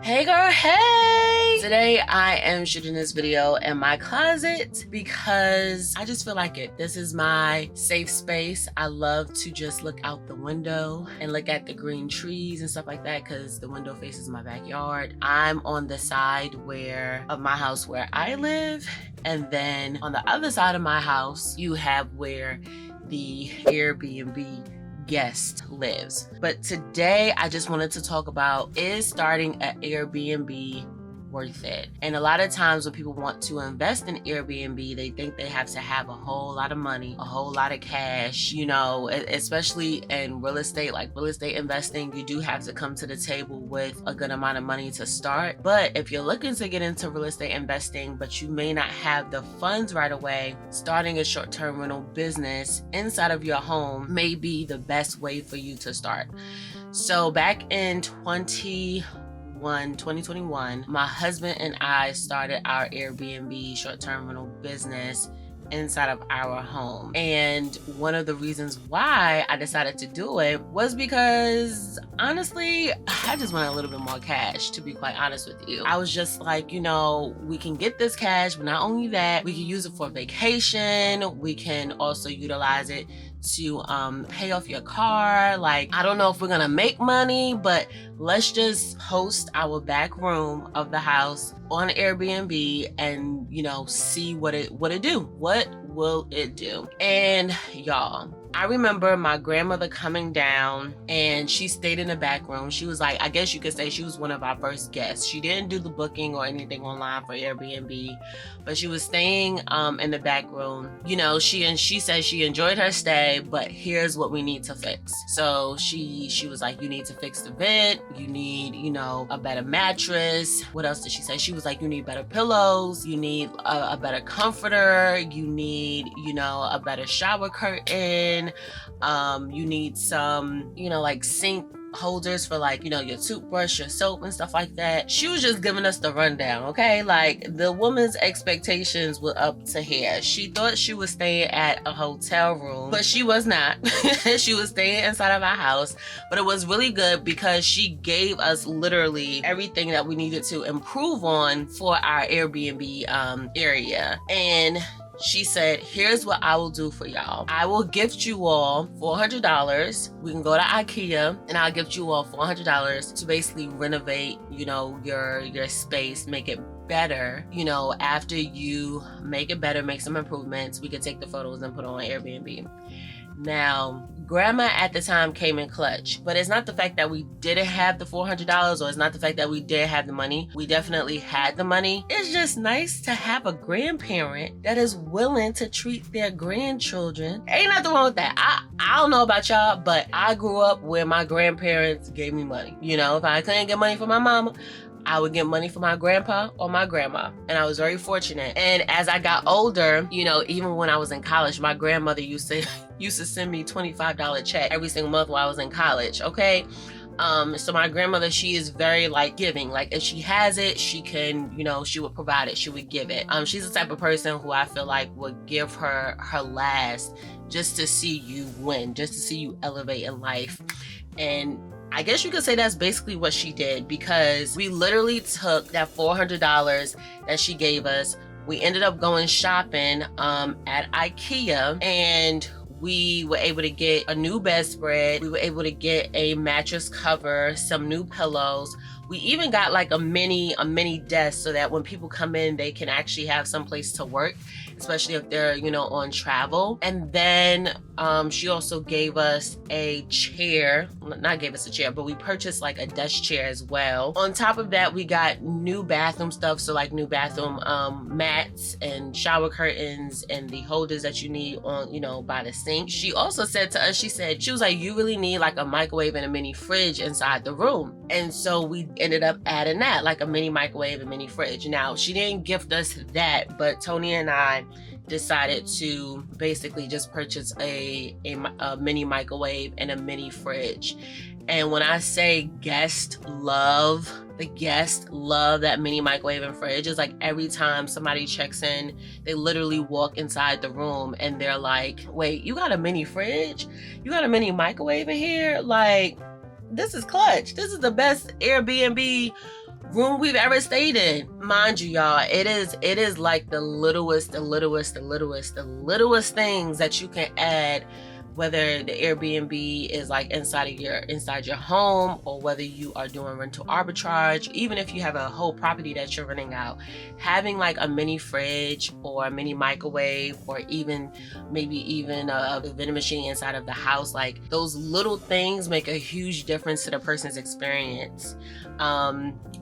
Hey girl, hey! Today I am shooting this video in my closet because I just feel like it. This is my safe space. I love to just look out the window and look at the green trees and stuff like that because the window faces my backyard. I'm on the side of my house where I live, and then on the other side of my house you have where the Airbnb guest lives. But today I just wanted to talk about, is starting an Airbnb worth it? And a lot of times when people want to invest in Airbnb, they think they have to have a whole lot of money, a whole lot of cash, you know, especially in real estate, like real estate investing, you do have to come to the table with a good amount of money to start. But if you're looking to get into real estate investing, but you may not have the funds right away, starting a short-term rental business inside of your home may be the best way for you to start. So back in 2021, my husband and I started our Airbnb short-term rental business inside of our home. And one of the reasons why I decided to do it was because honestly, I just wanted a little bit more cash, to be quite honest with you. I was just like, you know, we can get this cash, but not only that, we can use it for vacation. We can also utilize it to pay off your car. Like, I don't know if we're gonna make money, but let's just host our back room of the house on Airbnb and, you know, see what it do. What will it do? And y'all, I remember my grandmother coming down and she stayed in the back room. She was like, I guess you could say she was one of our first guests. She didn't do the booking or anything online for Airbnb, but she was staying in the back room. You know, she said she enjoyed her stay, but here's what we need to fix. So she was like, you need to fix the vent. You need, you know, a better mattress. What else did she say? She was like, you need better pillows. You need a better comforter. You need, you know, a better shower curtain. You need some, you know, like sink holders for, like, you know, your toothbrush, your soap and stuff like that. She was just giving us the rundown, okay? Like, the woman's expectations were up to here. She thought she was staying at a hotel room, but she was not. She was staying inside of our house, but it was really good because she gave us literally everything that we needed to improve on for our Airbnb area. And she said, here's what I will do for y'all. I will gift you all $400. We can go to IKEA and I'll gift you all $400 to basically renovate, you know, your space, make it better. You know, after you make it better, make some improvements, we could take the photos and put it on Airbnb. Now, grandma at the time came in clutch, but it's not the fact that we didn't have the $400, or it's not the fact that we didn't have the money. We definitely had the money. It's just nice to have a grandparent that is willing to treat their grandchildren. Ain't nothing wrong with that. I don't know about y'all, but I grew up where my grandparents gave me money. You know, if I couldn't get money for my mama, I would get money for my grandpa or my grandma, and I was very fortunate. And as I got older, you know, even when I was in college, my grandmother used to send me $25 check every single month while I was in college, okay? So my grandmother, she is very like giving. Like, if she has it, she can, you know, she would provide it, she would give it. She's the type of person who I feel like would give her last just to see you win, just to see you elevate in life. And I guess you could say that's basically what she did, because we literally took that $400 that she gave us. We ended up going shopping at IKEA, and we were able to get a new bedspread. We were able to get a mattress cover, some new pillows. We even got like a mini desk so that when people come in, they can actually have some place to work, especially if they're, you know, on travel. And then she also gave us a chair. Not gave us a chair, but we purchased like a desk chair as well. On top of that, we got new bathroom stuff. So like new bathroom mats and shower curtains and the holders that you need on, you know, by the sink. She also said to us, she was like, you really need like a microwave and a mini fridge inside the room. And so we ended up adding that, like a mini microwave and mini fridge. Now, she didn't gift us that, but Tony and I decided to basically just purchase a mini microwave and a mini fridge. And when I say guests love that mini microwave and fridge, it's like every time somebody checks in, they literally walk inside the room and they're like, wait, you got a mini fridge? You got a mini microwave in here? Like, this is clutch. This is the best Airbnb room we've ever stayed in. Mind you, y'all, it is like the littlest things that you can add, whether the Airbnb is like inside your home, or whether you are doing rental arbitrage. Even if you have a whole property that you're renting out, having like a mini fridge or a mini microwave, or maybe even a vending machine inside of the house, like those little things make a huge difference to the person's experience.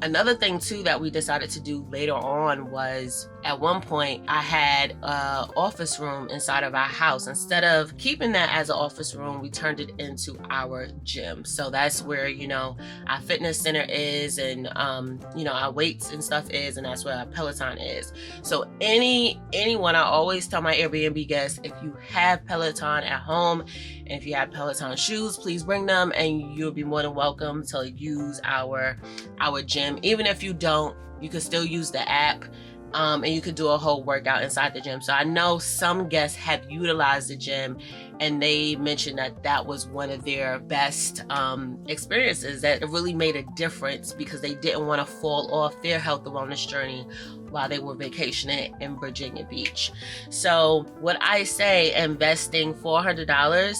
Another thing too that we decided to do later on was, at one point I had an office room inside of our house. Instead of keeping that as an office room, we turned it into our gym. So that's where, our fitness center is, and our weights and stuff is, and that's where our Peloton is. So anyone, I always tell my Airbnb guests, if you have Peloton at home, and if you have Peloton shoes, please bring them, and you'll be more than welcome to use our gym. Even if you don't, you can still use the app. And you could do a whole workout inside the gym. So I know some guests have utilized the gym, and they mentioned that was one of their best experiences, that it really made a difference because they didn't want to fall off their health and wellness journey while they were vacationing in Virginia Beach. So what I say, investing $400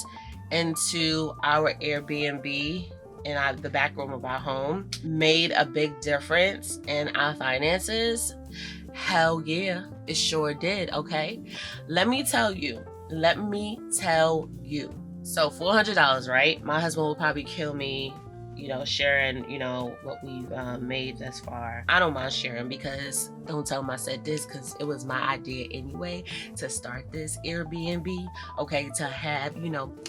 into our Airbnb in the back room of our home made a big difference in our finances. Hell yeah, it sure did. Okay, let me tell you. So $400, right? My husband will probably kill me, sharing, what we've made thus far. I don't mind sharing, because don't tell him I said this, because it was my idea anyway to start this Airbnb. Okay, to have,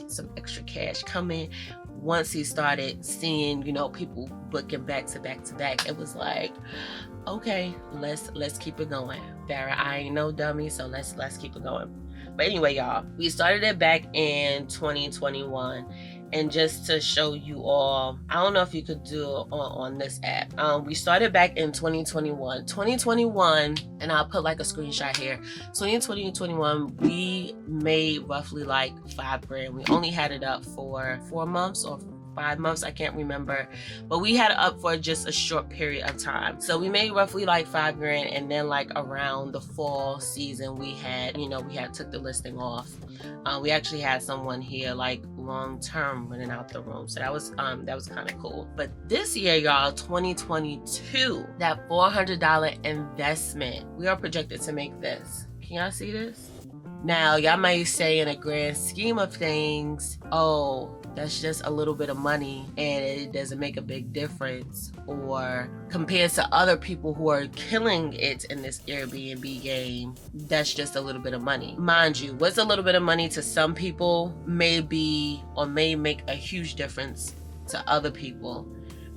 some extra cash coming. Once he started seeing, people booking back to back, it was like, okay, let's keep it going. Farrah, I ain't no dummy, so let's keep it going. But anyway, y'all, we started it back in 2021. And just to show you all, I don't know if you could do it on this app. We started back in 2021. 2021, and I'll put like a screenshot here. 2021, we made roughly like $5,000. We only had it up for 4 months or 5 months, I can't remember, but we had it up for just a short period of time. So we made roughly like $5,000, and then like around the fall season, we had took the listing off. We actually had someone here like long-term renting out the room, so that was kind of cool. But this year, y'all, 2022, that $400 investment, we are projected to make this. Can y'all see this? Now, y'all might say, in a grand scheme of things, oh, that's just a little bit of money and it doesn't make a big difference, or compared to other people who are killing it in this Airbnb game, that's just a little bit of money. Mind you, what's a little bit of money to some people may make a huge difference to other people.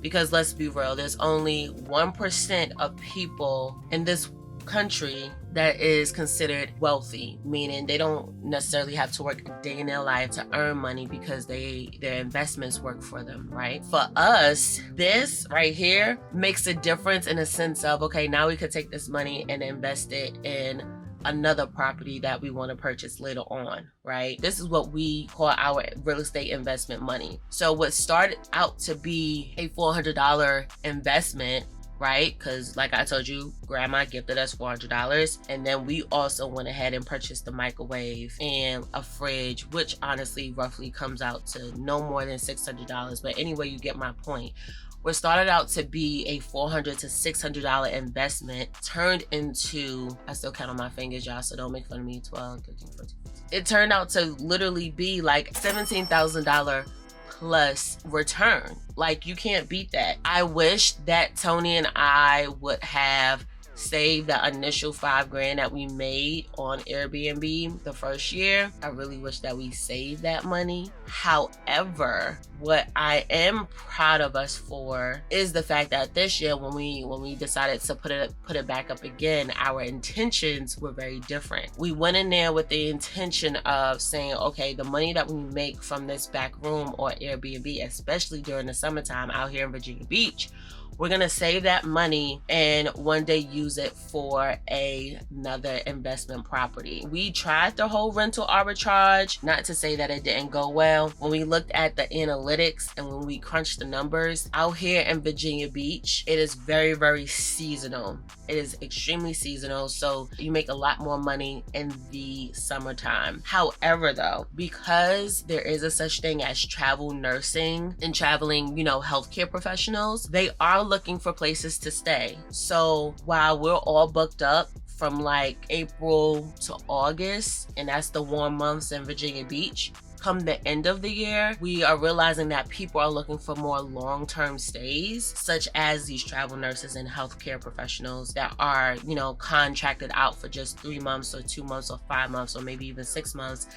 Because let's be real, there's only 1% of people in this country that is considered wealthy, meaning they don't necessarily have to work a day in their life to earn money because their investments work for them, right? For us, this right here makes a difference in a sense of, okay, now we could take this money and invest it in another property that we want to purchase later on, right? This is what we call our real estate investment money. So what started out to be a $400 investment, right? Because like I told you, grandma gifted us $400, and then we also went ahead and purchased the microwave and a fridge, which honestly roughly comes out to no more than $600. But anyway, you get my point. What started out to be a $400 to $600 investment turned into, I still count on my fingers, y'all, so don't make fun of me, 12, 13, 14, 15. It turned out to literally be like $17,000 plus return. Like, you can't beat that. I wish that Tony and I would have saved the initial $5,000 that we made on Airbnb the first year. I really wish that we saved that money. However, what I am proud of us for is the fact that this year, when we decided to put it back up again, our intentions were very different. We went in there with the intention of saying, okay, the money that we make from this back room or Airbnb, especially during the summertime out here in Virginia Beach, we're gonna save that money and one day use it for another investment property. We tried the whole rental arbitrage, not to say that it didn't go well. When we looked at the analytics and when we crunched the numbers, out here in Virginia Beach, it is very, very seasonal. It is extremely seasonal, so you make a lot more money in the summertime. However, though, because there is a such thing as travel nursing and traveling, healthcare professionals, they are looking for places to stay. So while we're all booked up from like April to August, and that's the warm months in Virginia Beach, come the end of the year, we are realizing that people are looking for more long-term stays, such as these travel nurses and healthcare professionals that are, contracted out for just 3 months or 2 months or 5 months or maybe even 6 months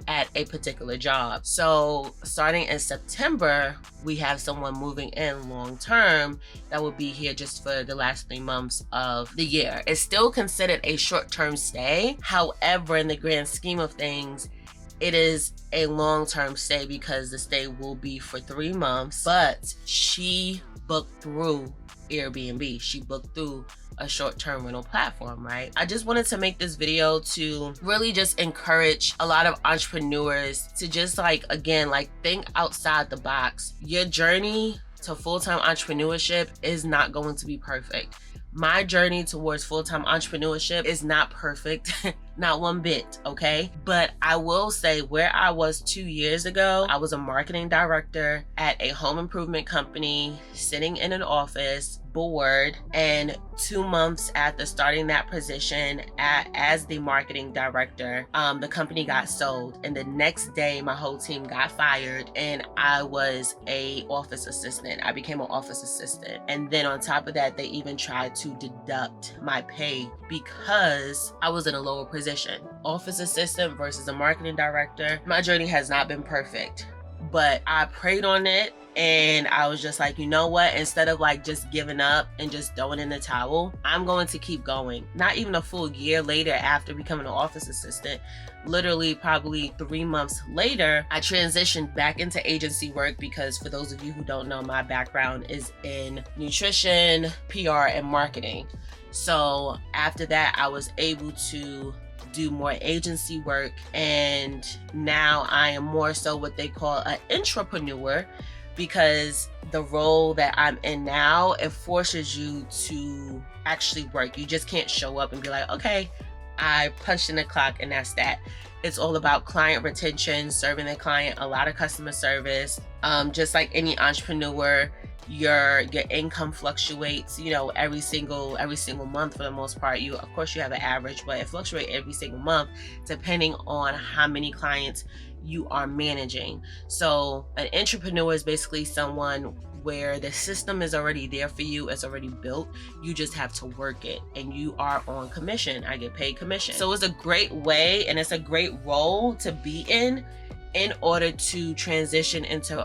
at a particular job. So starting in September, we have someone moving in long-term that will be here just for the last 3 months of the year. It's still considered a short-term stay. However, in the grand scheme of things, it is a long-term stay because the stay will be for 3 months, but she booked through Airbnb. She booked through a short-term rental platform, right? I just wanted to make this video to really just encourage a lot of entrepreneurs to just think outside the box. Your journey to full-time entrepreneurship is not going to be perfect. My journey towards full-time entrepreneurship is not perfect, not one bit, okay? But I will say where I was 2 years ago, I was a marketing director at a home improvement company, sitting in an office, bored, and 2 months after starting that position as the marketing director, the company got sold, and the next day my whole team got fired and I was a office assistant. I became an office assistant, and then on top of that, they even tried to deduct my pay because I was in a lower position. Office assistant versus a marketing director. My journey has not been perfect, but I prayed on it. And I was just like, you know what? Instead of just giving up and just throwing in the towel, I'm going to keep going. Not even a full year later after becoming an office assistant, literally probably 3 months later, I transitioned back into agency work because for those of you who don't know, my background is in nutrition, PR, and marketing. So after that, I was able to do more agency work, and now I am more so what they call an intrapreneur, because the role that I'm in now, it forces you to actually work. You just can't show up and be like, okay, I punched in the clock and that's that. It's all about client retention, serving the client, a lot of customer service. Just like any entrepreneur, your income fluctuates, every single month for the most part. Of course you have an average, but it fluctuates every single month depending on how many clients you are managing. So an entrepreneur is basically someone where the system is already there for you, it's already built, you just have to work it, and you are on commission. I get paid commission. So it's a great way and it's a great role to be in order to transition into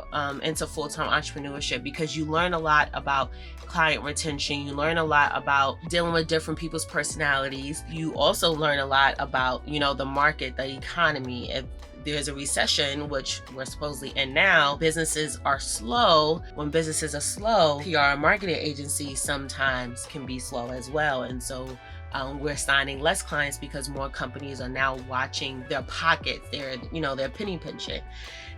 full-time entrepreneurship, because you learn a lot about client retention, you learn a lot about dealing with different people's personalities, you also learn a lot about the market, the economy. If there's a recession, which we're supposedly in now, businesses are slow. When businesses are slow, PR and marketing agencies sometimes can be slow as well, and so we're signing less clients because more companies are now watching their pockets. They're penny pinching.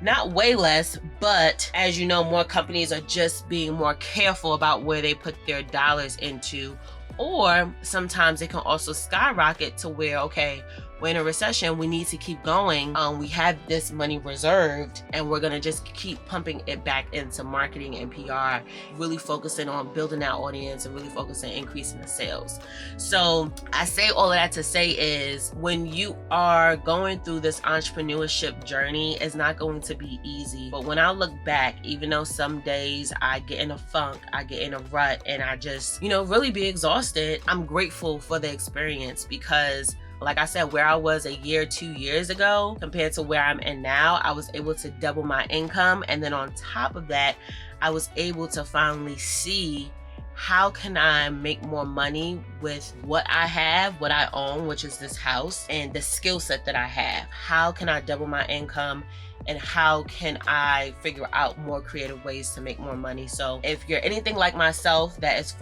Not way less, but as you know, more companies are just being more careful about where they put their dollars into, or sometimes it can also skyrocket to where, okay, we're in a recession, we need to keep going. We have this money reserved and we're gonna just keep pumping it back into marketing and PR, really focusing on building our audience and really focusing on increasing the sales. So I say all of that to say is, when you are going through this entrepreneurship journey, it's not going to be easy. But when I look back, even though some days I get in a funk, I get in a rut, and I just, really be exhausted, I'm grateful for the experience, because like I said, where I was a year, 2 years ago compared to where I'm in now, I was able to double my income. And then on top of that, I was able to finally see, how can I make more money with what I have, what I own, which is this house, and the skill set that I have? How can I double my income and how can I figure out more creative ways to make more money. So if you're anything like myself that is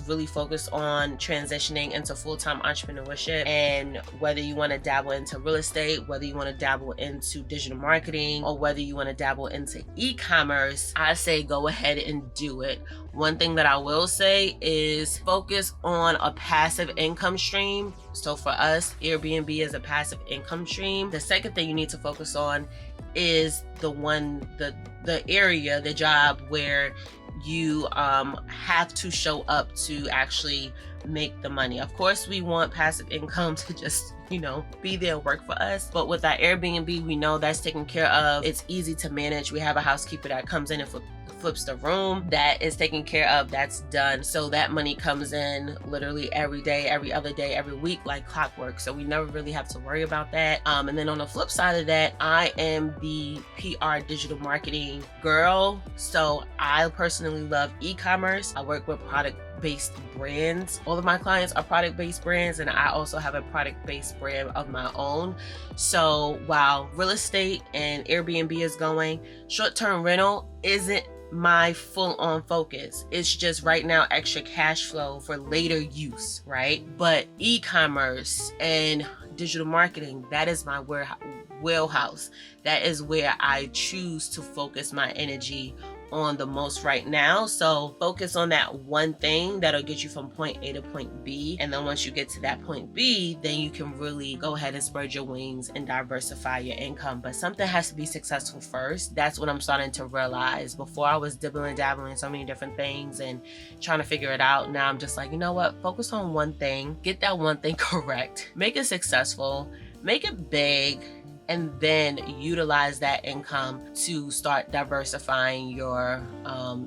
really focused on transitioning into full-time entrepreneurship, and whether you want to dabble into real estate, whether you want to dabble into digital marketing, or whether you want to dabble into e-commerce, I say go ahead and do it. One thing that I will say is focus on a passive income stream. So for us, Airbnb is a passive income stream. The second thing you need to focus on is the area, the job where you have to show up to actually make the money. Of course, we want passive income to just, be there and work for us. But with our Airbnb, we know that's taken care of. It's easy to manage. We have a housekeeper that comes in and flips the room. That is taken care of. That's done. So that money comes in literally every day, every other day, every week, like clockwork. So we never really have to worry about that. And then on the flip side of that, I am the PR digital marketing girl. So I personally love e-commerce. I work with product-based brands. All of my clients are product-based brands, and I also have a product-based brand of my own. So while real estate and Airbnb is going, short-term rental isn't my full-on focus. It's just right now extra cash flow for later use, right? But e-commerce and digital marketing, that is my wheelhouse. That is where I choose to focus my energy on the most right now. So focus on that one thing that'll get you from point A to point B. And then once you get to that point B, then you can really go ahead and spread your wings and diversify your income. But something has to be successful first. That's what I'm starting to realize. Before I was dibbling dabbling in so many different things and trying to figure it out. Now I'm just like, you know what? Focus on one thing, get that one thing correct, make it successful, make it big, and then utilize that income to start diversifying your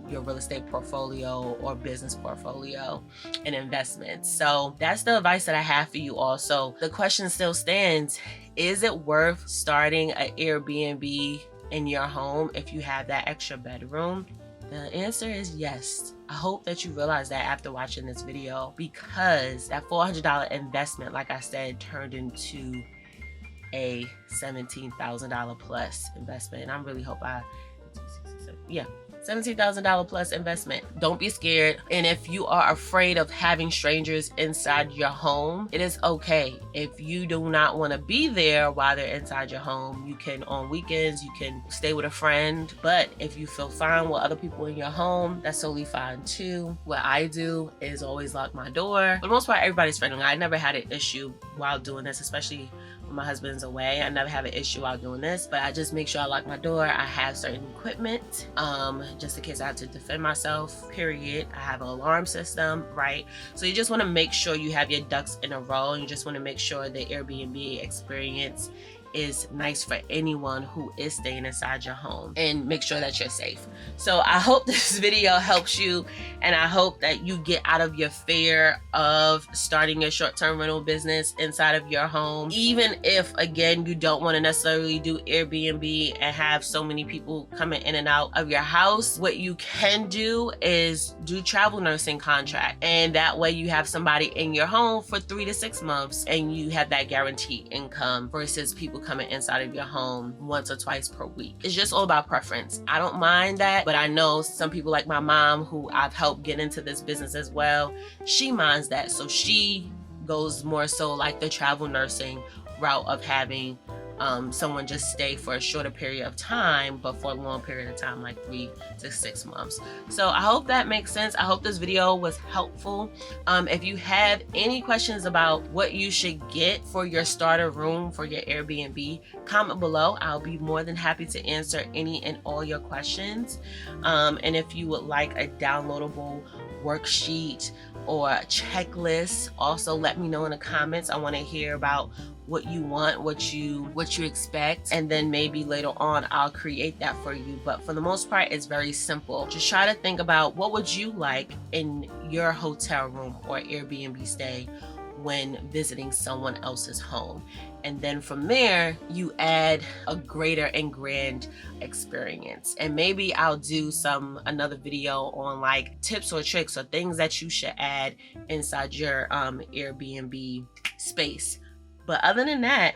real estate portfolio or business portfolio and investments. So that's the advice that I have for you all. So the question still stands: is it worth starting an Airbnb in your home if you have that extra bedroom? The answer is yes. I hope that you realize that after watching this video, because that $400 investment, like I said, turned into a $17,000 plus investment. And I really hope $17,000 plus investment. Don't be scared. And if you are afraid of having strangers inside your home, it is okay. If you do not want to be there while they're inside your home, you can, on weekends, you can stay with a friend. But if you feel fine with other people in your home, that's totally fine too. What I do is always lock my door. For the most part, everybody's friendly. I never had an issue while doing this, especially when my husband's away. I never have an issue while doing this, but I just make sure I lock my door. I have certain equipment, just in case I have to defend myself, period. I have an alarm system, right? So you just want to make sure you have your ducks in a row. You just want to make sure the Airbnb experience is nice for anyone who is staying inside your home, and make sure that you're safe. So I hope this video helps you, and I hope that you get out of your fear of starting your short-term rental business inside of your home. Even if, again, you don't want to necessarily do Airbnb and have so many people coming in and out of your house, what you can do is do travel nursing contract, and that way you have somebody in your home for 3 to 6 months, and you have that guaranteed income versus people coming inside of your home once or twice per week. It's just all about preference. I don't mind that, but I know some people like my mom, who I've helped get into this business as well, she minds that. So she goes more so like the travel nursing route of having someone just stay for a shorter period of time, but for a long period of time, like 3 to 6 months. So I hope that makes sense. I hope this video was helpful. If you have any questions about what you should get for your starter room for your Airbnb, comment below. I'll be more than happy to answer any and all your questions. And if you would like a downloadable worksheet or a checklist, also let me know in the comments. I want to hear about what you want, what you expect, and then maybe later on I'll create that for you. But for the most part, it's very simple. Just try to think about what would you like in your hotel room or Airbnb stay when visiting someone else's home. And then from there, you add a greater and grand experience. And maybe I'll do another video on like tips or tricks or things that you should add inside your Airbnb space. But other than that,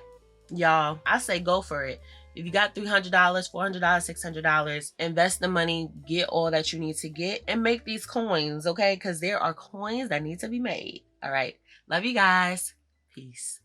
y'all, I say go for it. If you got $300, $400, $600, invest the money, get all that you need to get, and make these coins, okay? Because there are coins that need to be made. All right. Love you guys. Peace.